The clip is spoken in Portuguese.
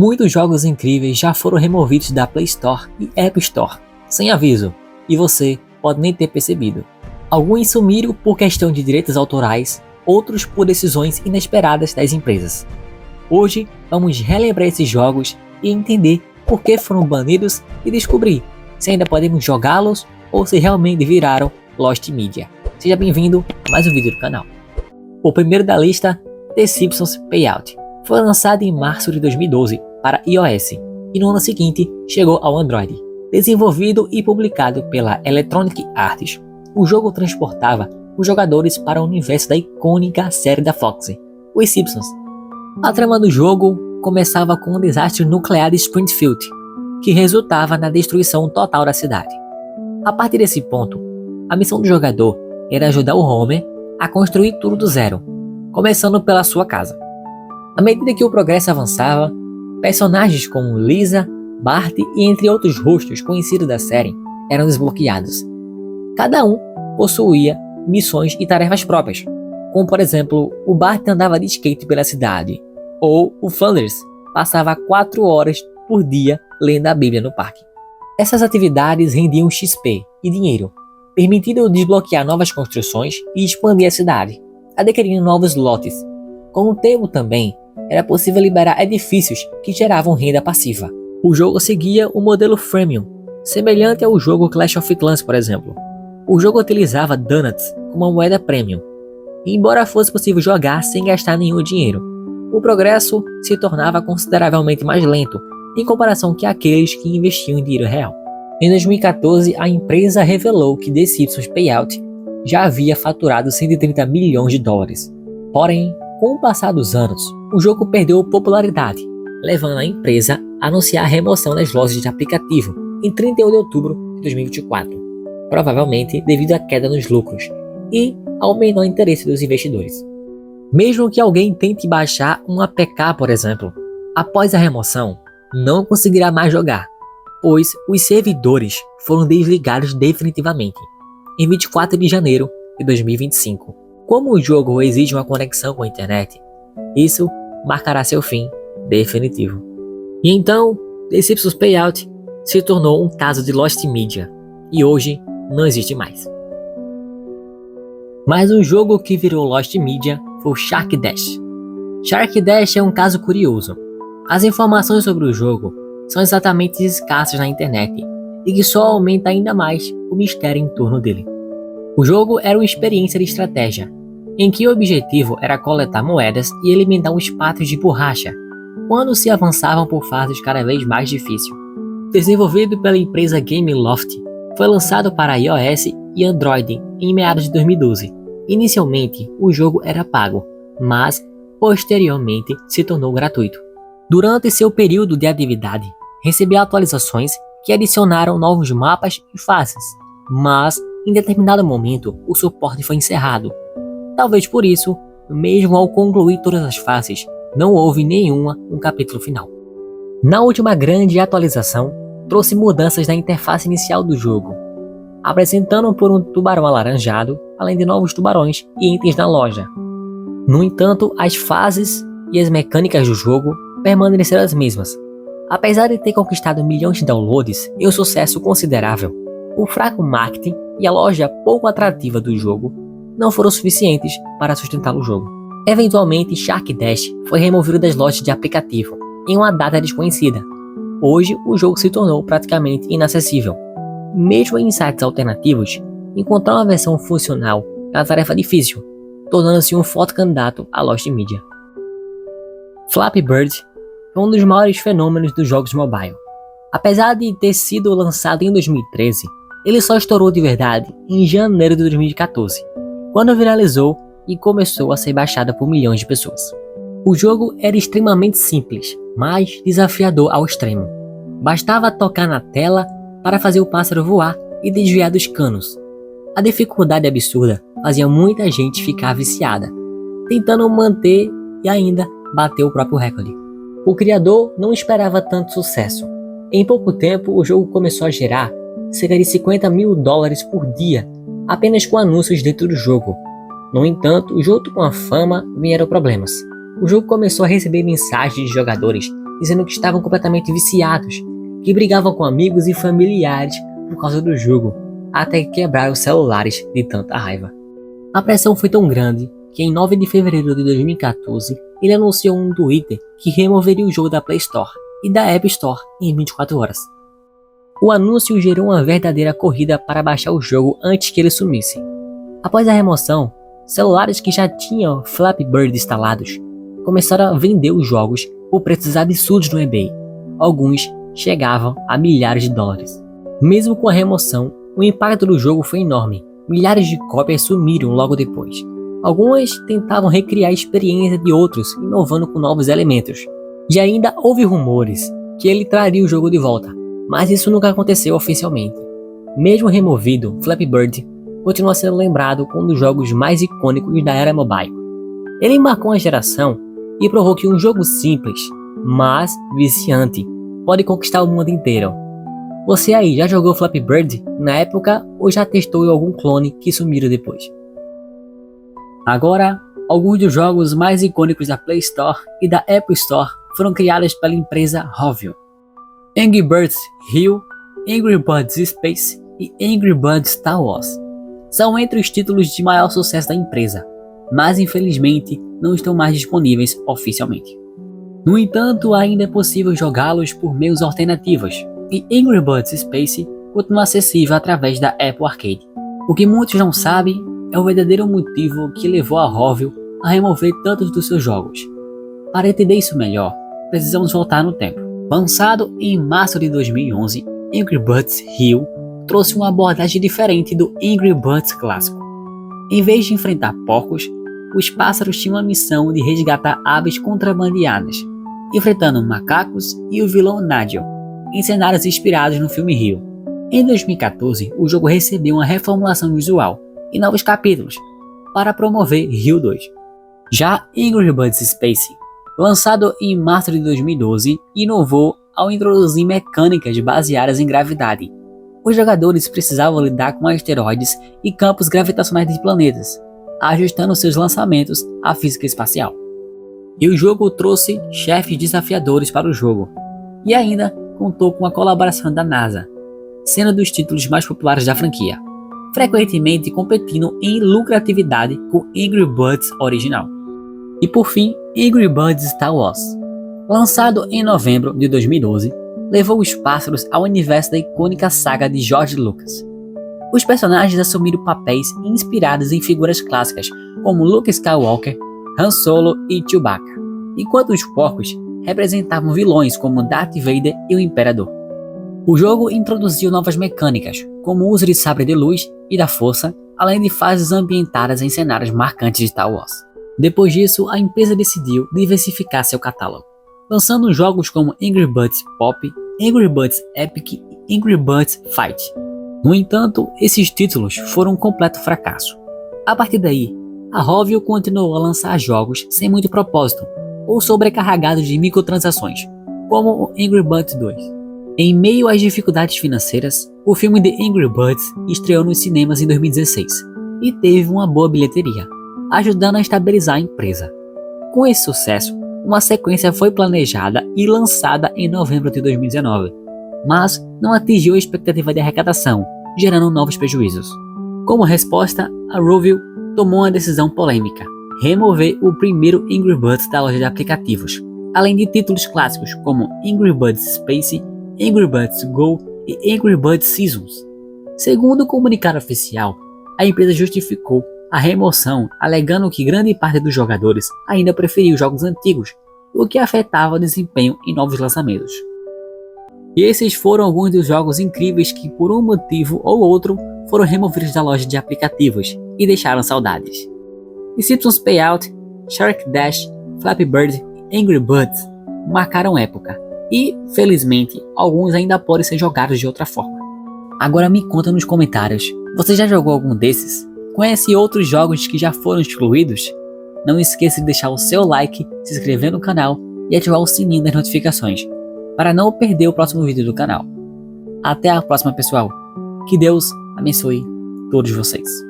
Muitos jogos incríveis já foram removidos da Play Store e App Store, sem aviso, e você pode nem ter percebido. Alguns sumiram por questão de direitos autorais, outros por decisões inesperadas das empresas. Hoje vamos relembrar esses jogos e entender por que foram banidos e descobrir se ainda podemos jogá-los ou se realmente viraram Lost Media. Seja bem-vindo a mais um vídeo do canal. O primeiro da lista, The Simpsons Payout, foi lançado em março de 2012 para iOS e no ano seguinte chegou ao Android. Desenvolvido e publicado pela Electronic Arts, o jogo transportava os jogadores para o universo da icônica série da Fox, Os Simpsons. A trama do jogo começava com um desastre nuclear de Springfield, que resultava na destruição total da cidade. A partir desse ponto, a missão do jogador era ajudar o Homer a construir tudo do zero, começando pela sua casa. À medida que o progresso avançava, personagens como Lisa, Bart e entre outros rostos conhecidos da série eram desbloqueados. Cada um possuía missões e tarefas próprias, como por exemplo, o Bart andava de skate pela cidade, ou o Flanders passava 4 horas por dia lendo a Bíblia no parque. Essas atividades rendiam XP e dinheiro, permitindo desbloquear novas construções e expandir a cidade, adquirindo novos lotes. Com o tempo também, era possível liberar edifícios que geravam renda passiva. O jogo seguia o modelo freemium, semelhante ao jogo Clash of Clans, por exemplo. O jogo utilizava Donuts como uma moeda premium, e embora fosse possível jogar sem gastar nenhum dinheiro, o progresso se tornava consideravelmente mais lento em comparação que aqueles que investiam em dinheiro real. Em 2014, a empresa revelou que The Simpsons Payout já havia faturado 130 milhões de dólares. Porém, com o passar dos anos, o jogo perdeu popularidade, levando a empresa a anunciar a remoção das lojas de aplicativo em 31 de outubro de 2024, provavelmente devido à queda nos lucros e ao menor interesse dos investidores. Mesmo que alguém tente baixar um APK, por exemplo, após a remoção, não conseguirá mais jogar, pois os servidores foram desligados definitivamente em 24 de janeiro de 2025. Como o jogo exige uma conexão com a internet, isso marcará seu fim definitivo. E então, The Simpsons Payout se tornou um caso de Lost Media e hoje não existe mais. Mas um jogo que virou Lost Media foi o Shark Dash. Shark Dash é um caso curioso. As informações sobre o jogo são exatamente escassas na internet e que só aumenta ainda mais o mistério em torno dele. O jogo era uma experiência de estratégia, em que o objetivo era coletar moedas e eliminar os patos de borracha, quando se avançavam por fases cada vez mais difíceis. Desenvolvido pela empresa Gameloft, foi lançado para iOS e Android em meados de 2012. Inicialmente, o jogo era pago, mas posteriormente se tornou gratuito. Durante seu período de atividade, recebeu atualizações que adicionaram novos mapas e fases, mas em determinado momento o suporte foi encerrado. Talvez por isso, mesmo ao concluir todas as fases, não houve um capítulo final. Na última grande atualização, trouxe mudanças na interface inicial do jogo, apresentando por um tubarão alaranjado, além de novos tubarões e itens na loja. No entanto, as fases e as mecânicas do jogo permaneceram as mesmas. Apesar de ter conquistado milhões de downloads e um sucesso considerável, o fraco marketing e a loja pouco atrativa do jogo não foram suficientes para sustentar o jogo. Eventualmente, Shark Dash foi removido das lojas de aplicativo em uma data desconhecida. Hoje, o jogo se tornou praticamente inacessível. Mesmo em sites alternativos, encontrar uma versão funcional é uma tarefa difícil, tornando-se um forte candidato a Lost Media. Flappy Bird é um dos maiores fenômenos dos jogos mobile. Apesar de ter sido lançado em 2013, ele só estourou de verdade em janeiro de 2014, quando viralizou e começou a ser baixado por milhões de pessoas. O jogo era extremamente simples, mas desafiador ao extremo. Bastava tocar na tela para fazer o pássaro voar e desviar dos canos. A dificuldade absurda fazia muita gente ficar viciada, tentando manter e ainda bater o próprio recorde. O criador não esperava tanto sucesso. Em pouco tempo, o jogo começou a gerar cerca de 50 mil dólares por dia, apenas com anúncios dentro do jogo. No entanto, junto com a fama, vieram problemas. O jogo começou a receber mensagens de jogadores dizendo que estavam completamente viciados, que brigavam com amigos e familiares por causa do jogo, até que quebraram os celulares de tanta raiva. A pressão foi tão grande que em 9 de fevereiro de 2014 ele anunciou um Twitter que removeria o jogo da Play Store e da App Store em 24 horas. O anúncio gerou uma verdadeira corrida para baixar o jogo antes que ele sumisse. Após a remoção, celulares que já tinham Flappy Bird instalados começaram a vender os jogos por preços absurdos no eBay. Alguns chegavam a milhares de dólares. Mesmo com a remoção, o impacto do jogo foi enorme. Milhares de cópias sumiram logo depois. Algumas tentavam recriar a experiência de outros, inovando com novos elementos. E ainda houve rumores que ele traria o jogo de volta, mas isso nunca aconteceu oficialmente. Mesmo removido, Flappy Bird continua sendo lembrado como um dos jogos mais icônicos da era mobile. Ele marcou uma geração e provou que um jogo simples, mas viciante, pode conquistar o mundo inteiro. Você aí já jogou Flappy Bird na época ou já testou algum clone que sumiram depois? Agora, alguns dos jogos mais icônicos da Play Store e da Apple Store foram criados pela empresa Rovio. Angry Birds Hill, Angry Birds Space e Angry Birds Star Wars são entre os títulos de maior sucesso da empresa, mas infelizmente não estão mais disponíveis oficialmente. No entanto, ainda é possível jogá-los por meios alternativos, e Angry Birds Space continua acessível através da Apple Arcade. O que muitos não sabem é o verdadeiro motivo que levou a Rovio a remover tantos dos seus jogos. Para entender isso melhor, precisamos voltar no tempo. Lançado em março de 2011, Angry Birds Hill trouxe uma abordagem diferente do Angry Birds clássico. Em vez de enfrentar porcos, os pássaros tinham a missão de resgatar aves contrabandeadas, enfrentando macacos e o vilão Nigel, em cenários inspirados no filme Hill. Em 2014, o jogo recebeu uma reformulação visual e novos capítulos para promover Hill 2. Já Angry Birds Space, lançado em março de 2012, inovou ao introduzir mecânicas baseadas em gravidade. Os jogadores precisavam lidar com asteroides e campos gravitacionais de planetas, ajustando seus lançamentos à física espacial. E o jogo trouxe chefes desafiadores para o jogo, e ainda contou com a colaboração da NASA, sendo dos títulos mais populares da franquia, frequentemente competindo em lucratividade com Angry Birds original. E por fim, Angry Birds Star Wars, lançado em novembro de 2012, levou os pássaros ao universo da icônica saga de George Lucas. Os personagens assumiram papéis inspirados em figuras clássicas como Luke Skywalker, Han Solo e Chewbacca, enquanto os porcos representavam vilões como Darth Vader e o Imperador. O jogo introduziu novas mecânicas, como o uso de sabre de luz e da força, além de fases ambientadas em cenários marcantes de Star Wars. Depois disso, a empresa decidiu diversificar seu catálogo, lançando jogos como Angry Birds Pop, Angry Birds Epic e Angry Birds Fight. No entanto, esses títulos foram um completo fracasso. A partir daí, a Rovio continuou a lançar jogos sem muito propósito ou sobrecarregados de microtransações, como o Angry Birds 2. Em meio às dificuldades financeiras, o filme The Angry Birds estreou nos cinemas em 2016 e teve uma boa bilheteria, ajudando a estabilizar a empresa. Com esse sucesso, uma sequência foi planejada e lançada em novembro de 2019, mas não atingiu a expectativa de arrecadação, gerando novos prejuízos. Como resposta, a Rovio tomou uma decisão polêmica: remover o primeiro Angry Birds da loja de aplicativos, além de títulos clássicos como Angry Birds Space, Angry Birds Go e Angry Birds Seasons. Segundo o comunicado oficial, a empresa justificou a remoção alegando que grande parte dos jogadores ainda preferia os jogos antigos, o que afetava o desempenho em novos lançamentos. E esses foram alguns dos jogos incríveis que, por um motivo ou outro, foram removidos da loja de aplicativos e deixaram saudades. The Simpsons Payout, Shark Dash, Flappy Bird e Angry Birds marcaram época, e, felizmente, alguns ainda podem ser jogados de outra forma. Agora me conta nos comentários, você já jogou algum desses? Conhece outros jogos que já foram excluídos? Não esqueça de deixar o seu like, se inscrever no canal e ativar o sininho das notificações, para não perder o próximo vídeo do canal. Até a próxima, pessoal. Que Deus abençoe todos vocês.